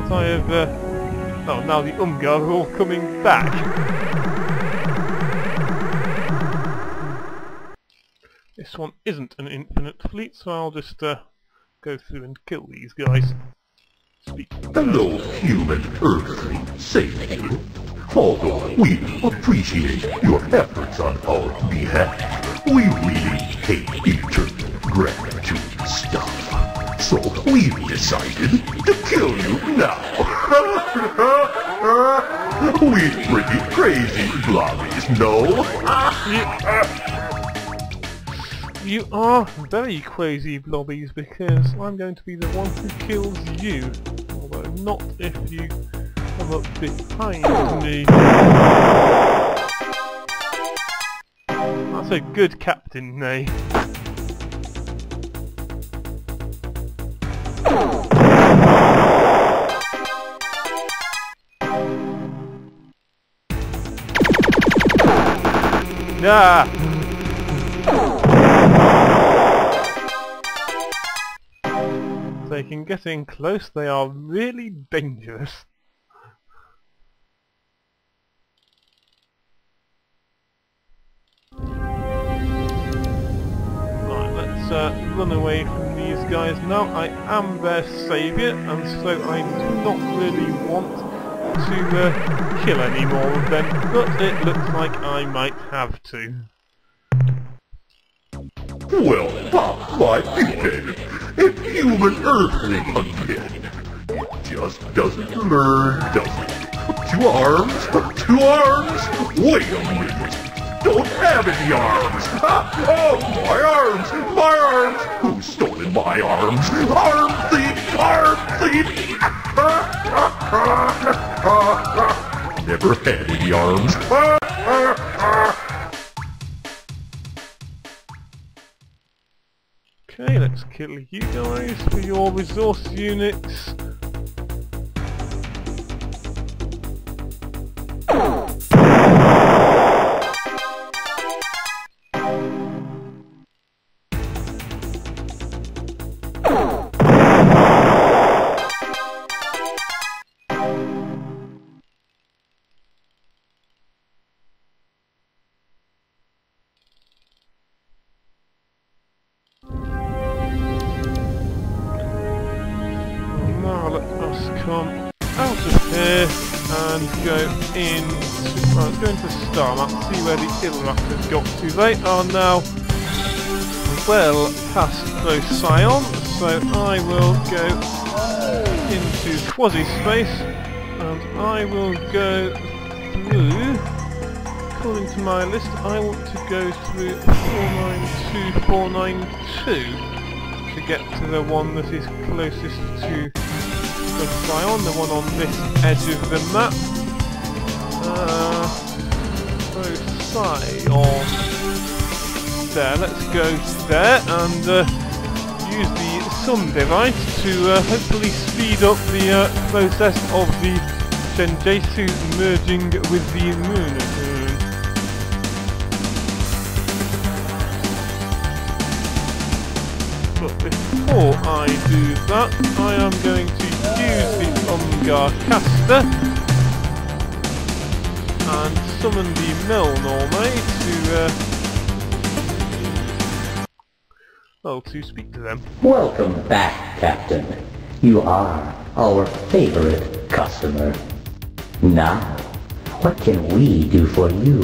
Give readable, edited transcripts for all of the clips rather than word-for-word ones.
that I have... oh, now the Umgah are all coming back. This one isn't an infinite fleet, so I'll just go through and kill these guys. Hello, human Earthling. Save you. Although we appreciate your efforts on our behalf, we really hate intergratitude stuff. So we've decided to kill you now. We pretty crazy blobbies, no? You are very crazy blobbies, because I'm going to be the one who kills you. Although not if you come up behind me. That's a good captain, nay. Ah! They can get in close, they are really dangerous. Right, let's run away from these guys now. I am their saviour, and so I do not really want to kill any more of them, but it looks like I might have to. Well, pop my behead. If human Earthling again. It just doesn't learn, does it? 2 arms? 2 arms? Wait a minute. Don't have any arms. Oh, my arms! My arms! Who's stolen my arms? Arm thief! Arm thief! Never had any arms. Okay, let's kill you guys for your resource units. Come out of here and go in. Well, let's go into Starmap, see where the Ur- Quan have got to. They are now well past Procyon, so I will go into quasi-space and I will go through, according to my list, I want to go through 492, 492 to get to the one that is closest to Procyon, the one on this edge of the map. Procyon. There, let's go there and use the sum device to hopefully speed up the process of the Chenjesu merging with the Mmrnmhrm. But before I do that, I am going to use the Umgah caster and summon the Melnorme to speak to them. Welcome back, Captain. You are our favorite customer. Now, what can we do for you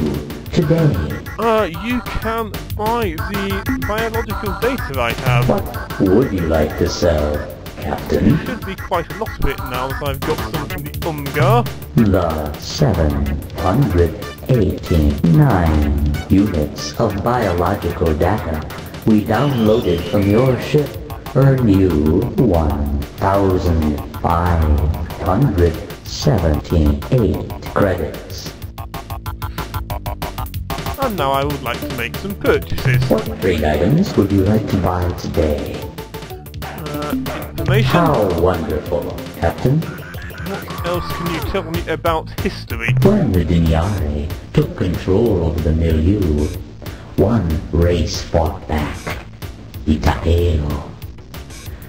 today? You can buy the biological data I have. What would you like to sell, Captain? There should be quite a lot of it now that I've got some from the Umgah. The 789 units of biological data we downloaded from your ship earn you 1,578 credits. And now I would like to make some purchases. What trade items would you like to buy today? Information. How wonderful, Captain. What else can you tell me about history? When the Dinyari took control of the milieu, one race fought back, the Taeo.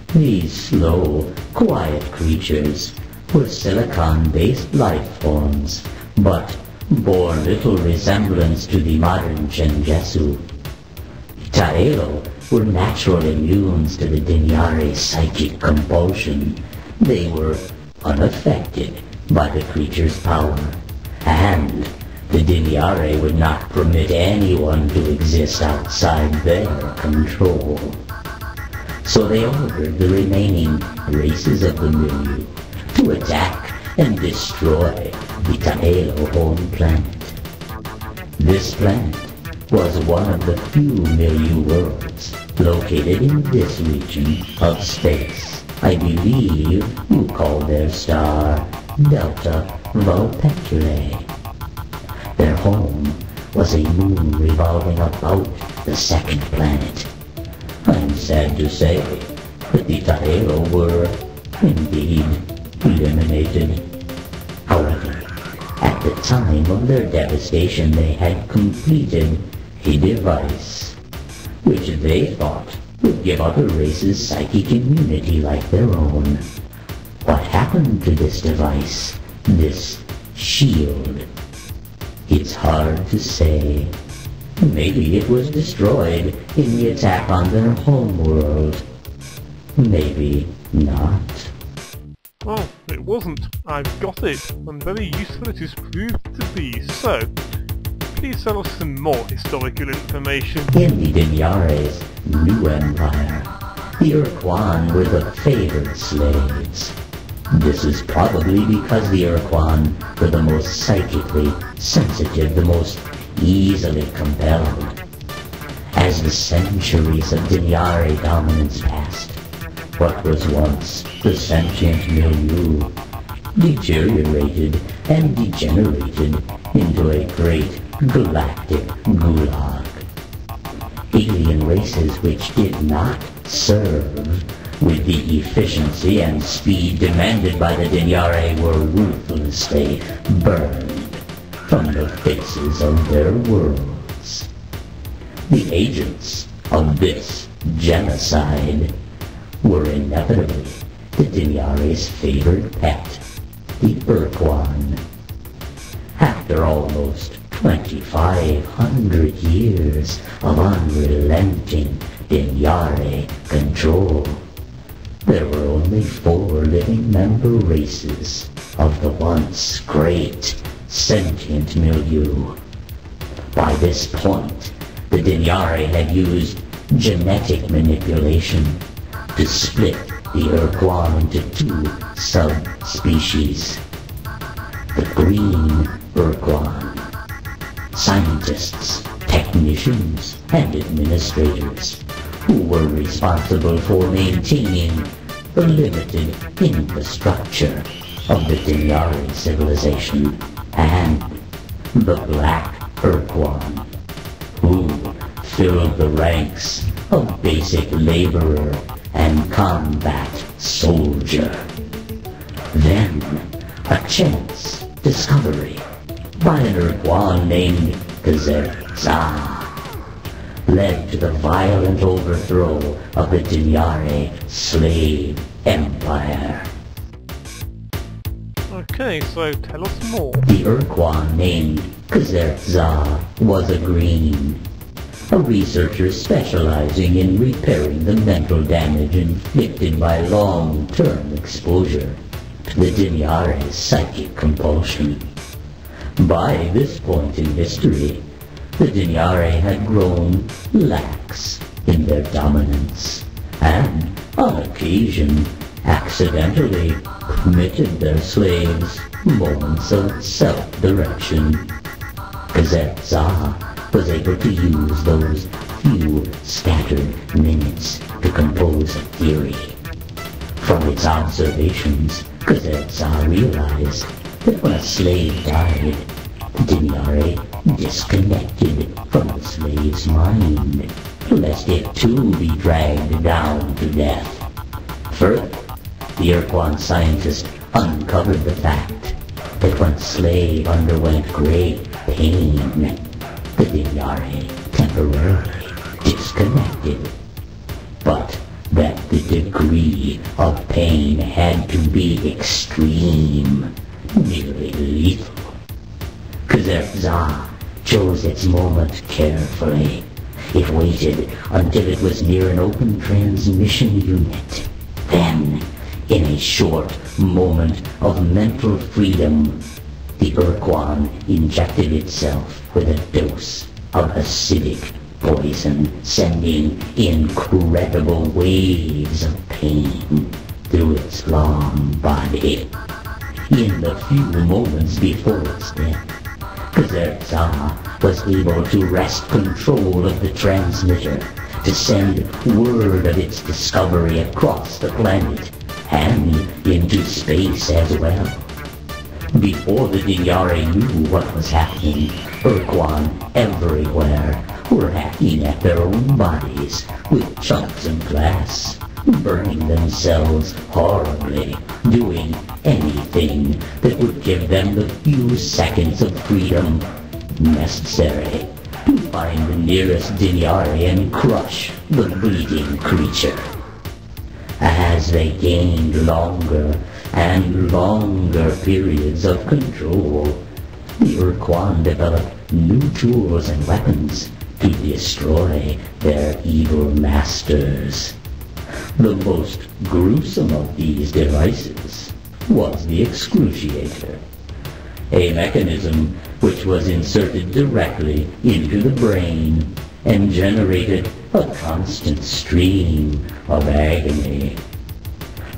These slow, quiet creatures were silicon-based life forms, but bore little resemblance to the modern Chenjesu. Taelo were natural immunes to the Dinyare's psychic compulsion. They were unaffected by the creature's power, and the Dinyare would not permit anyone to exist outside their control. So they ordered the remaining races of the milieu to attack and destroy the Taelo home planet. This planet was one of the few milieu worlds located in this region of space. I believe you call their star Delta Vulpeculae. Their home was a moon revolving about the second planet. I'm sad to say that the Taelo were indeed eliminated. However, at the time of their devastation they had completed a device which they thought would give other races psychic immunity like their own. What happened to this device, this shield? It's hard to say. Maybe it was destroyed in the attack on their homeworld. Maybe not. Well, it wasn't. I've got it, and very useful it is proved to be. So, please tell us some more historical information. In the Dinyare's new empire, the Ur-Quan were the favored slaves. This is probably because the Ur-Quan were the most psychically sensitive, the most easily compelled. As the centuries of Dinyare dominance passed, what was once the sentient milieu deteriorated and degenerated into a great galactic gulag. Alien races which did not serve with the efficiency and speed demanded by the Dinyare were ruthlessly burned from the faces of their worlds. The agents of this genocide were inevitably the Dinyare's favored pet, the Ur-Quan. After almost 2,500 years of unrelenting Dinyare control, there were only 4 living member races of the once great sentient milieu. By this point, the Dinyare had used genetic manipulation to split the Ur-Quan into 2 subspecies. The green Ur-Quan. Scientists, technicians, and administrators who were responsible for maintaining the limited infrastructure of the Dinyare civilization, and the black Ur-Quan, who filled the ranks of basic laborer and combat soldier. Then, a chance discovery by an Ur-Quan named Za led to the violent overthrow of the Dinyare slave empire. Okay, so tell us more. The Ur-Quan named Za was a green, a researcher specializing in repairing the mental damage inflicted by long-term exposure to the Dinyare's psychic compulsion. By this point in history, the Dinyare had grown lax in their dominance, and on occasion accidentally permitted their slaves moments of self-direction. Za was able to use those few scattered minutes to compose a theory. From its observations, Za realized that when a slave died, the Dinyare disconnected from the slave's mind, lest it too be dragged down to death. Further, the Ur-Quan scientist uncovered the fact that when a slave underwent great pain, the Dinyare temporarily disconnected. But that the degree of pain had to be extreme, nearly lethal. Kazerza chose its moment carefully. It waited until it was near an open transmission unit. Then, in a short moment of mental freedom, the Ur-Quan injected itself with a dose of acidic poison, sending incredible waves of pain through its long body. In the few moments before its death, Kazerza was able to wrest control of the transmitter to send word of its discovery across the planet and into space as well. Before the Dinyari knew what was happening, Ur-Quan everywhere were hacking at their own bodies with chunks of glass, burning themselves horribly, doing anything that would give them the few seconds of freedom necessary to find the nearest Dinyari and crush the bleeding creature. As they gained longer and longer periods of control, the Ur-Quan developed new tools and weapons to destroy their evil masters. The most gruesome of these devices was the excruciator, a mechanism which was inserted directly into the brain and generated a constant stream of agony.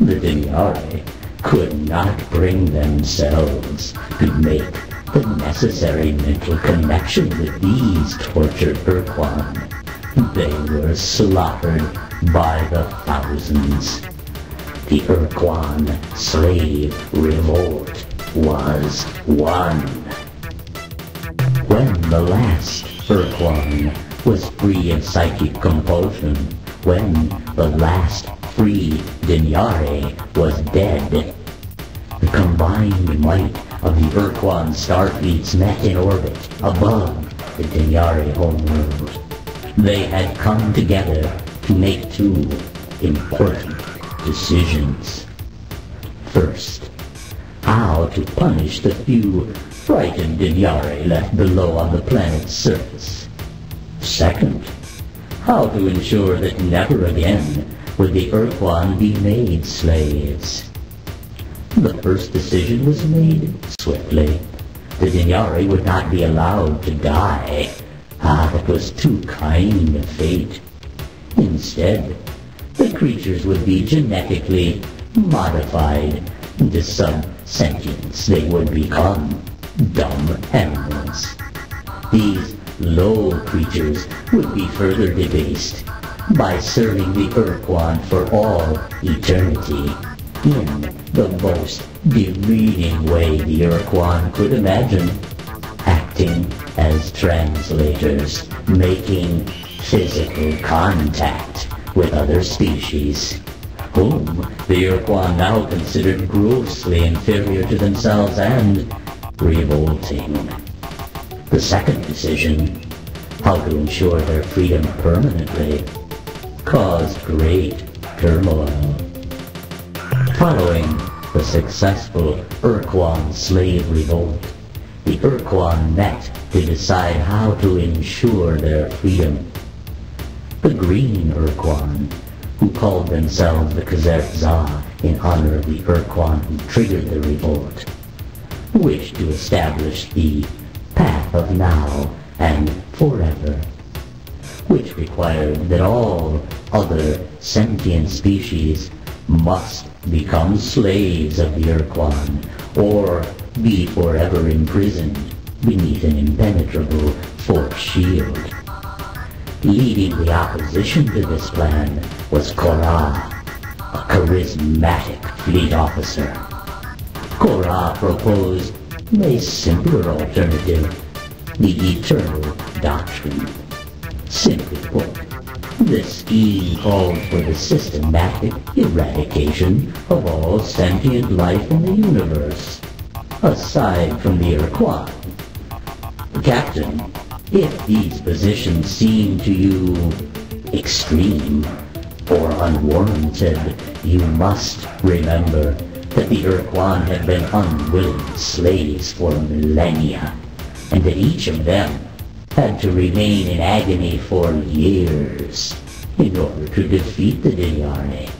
The Dinyari could not bring themselves to make the necessary mental connection with these tortured Ur-Quan. They were slaughtered by the thousands. The Ur-Quan slave revolt was won. When the last Ur-Quan was free of psychic compulsion, when the last free Dinyari was dead, the combined might of the Ur-Quan starfleets met in orbit above the Dinyari homeworld. They had come together to make two important decisions. First, how to punish the few frightened Dinyari left below on the planet's surface. Second, how to ensure that never again would the Ur-Quan be made slaves. The first decision was made swiftly. The Dinyari would not be allowed to die. That was too kind a fate. Instead, the creatures would be genetically modified into sub-sentience. They would become dumb animals. These low creatures would be further debased by serving the Ur-Quan for all eternity in the most demeaning way the Ur-Quan could imagine, acting as translators, making physical contact with other species, whom the Ur-Quan now considered grossly inferior to themselves and revolting. The second decision, how to ensure their freedom permanently, caused great turmoil. Following the successful Ur-Quan slave revolt, the Ur-Quan met to decide how to ensure their freedom. The green Ur-Quan, who called themselves the Kazerza in honor of the Ur-Quan who triggered the revolt, wished to establish the path of now and forever, which required that all other sentient species must become slaves of the Ur-Quan or be forever imprisoned beneath an impenetrable force shield. Leading the opposition to this plan was Korra, a charismatic fleet officer. Korra proposed a simpler alternative, the Eternal Doctrine. Simply put, the scheme called for the systematic eradication of all sentient life in the universe, aside from the Ur-Quan. Captain, if these positions seem to you extreme, For unwarranted, you must remember that the Ur-Quan had been unwilling slaves for millennia, and that each of them had to remain in agony for years in order to defeat the Dinyarni.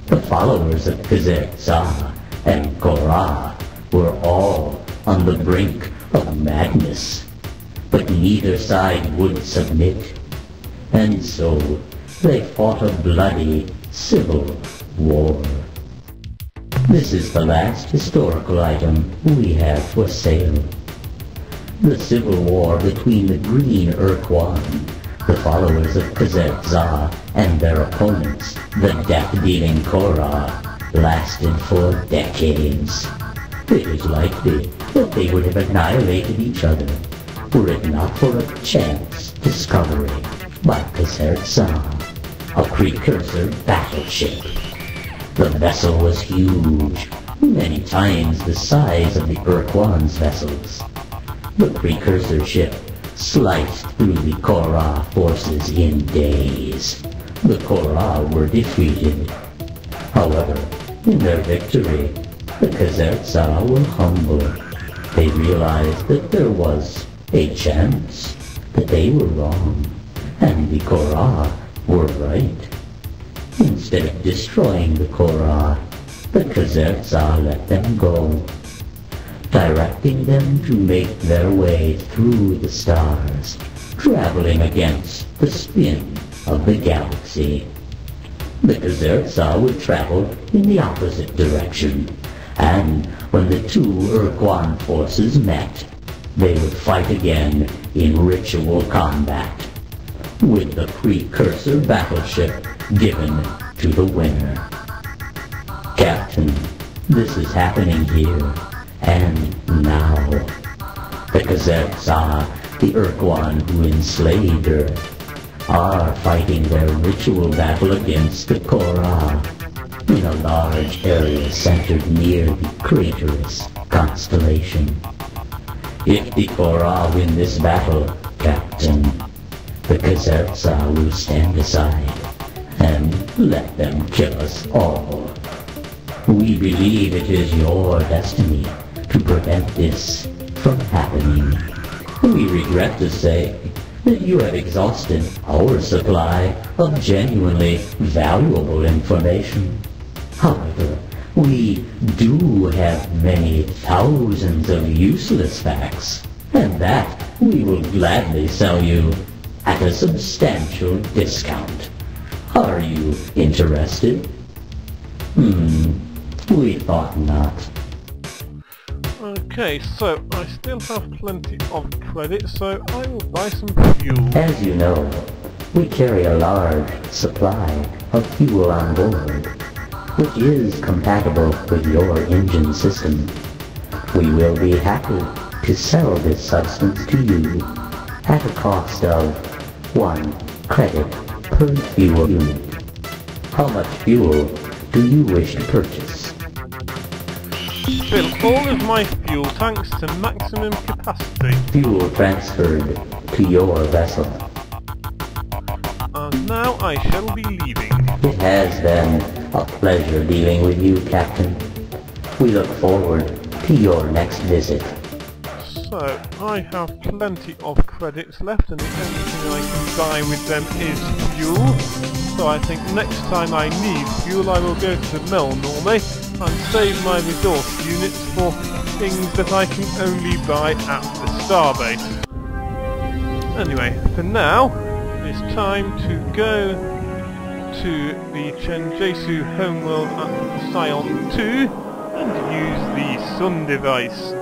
The followers of Chenjesu and Korra were all on the brink of madness, but neither side would submit, and so they fought a bloody civil war. This is the last historical item we have for sale. The civil war between the Green Ur-Quan, the followers of Chenjesu, and their opponents, the death-dealing Korra, lasted for decades. It is likely that they would have annihilated each other were it not for a chance discovery by Chenjesu, a precursor battleship. The vessel was huge, many times the size of the Ur-Quan's vessels. The precursor ship sliced through the Korra forces in days. The Korra were defeated. However, in their victory, the Chenjesu were humble. They realized that there was a chance that they were wrong, and the Korra were right. Instead of destroying the Korra, the Chenjesu let them go, directing them to make their way through the stars, traveling against the spin of the galaxy. The Chenjesu would travel in the opposite direction, and when the two Ur-Quan forces met, they would fight again in ritual combat, with the precursor battleship given to the winner. Captain, this is happening here and now. The Chenjesu, the Ur-Quan who enslaved Earth, are fighting their ritual battle against the Korra in a large area centered near the Craterus constellation. If the Korra win this battle, Captain, the Chenjesu will stand aside and let them kill us all. We believe it is your destiny to prevent this from happening. We regret to say that you have exhausted our supply of genuinely valuable information. However, we do have many thousands of useless facts, and that we will gladly sell you at a substantial discount. Are you interested? We thought not. Okay, so I still have plenty of credit, so I will buy some fuel. As you know, we carry a large supply of fuel on board, which is compatible with your engine system. We will be happy to sell this substance to you at a cost of 1 credit per fuel unit. How much fuel do you wish to purchase? Fill all of my fuel tanks to maximum capacity. Fuel transferred to your vessel. And now I shall be leaving. It has been a pleasure dealing with you, Captain. We look forward to your next visit. So, I have plenty of credits left, and the only thing I can buy with them is fuel. So I think next time I need fuel I will go to Melnorme and save my resource units for things that I can only buy at the starbase. Anyway, for now, it's time to go to the Chenjesu homeworld at Procyon 2 and use the sun device.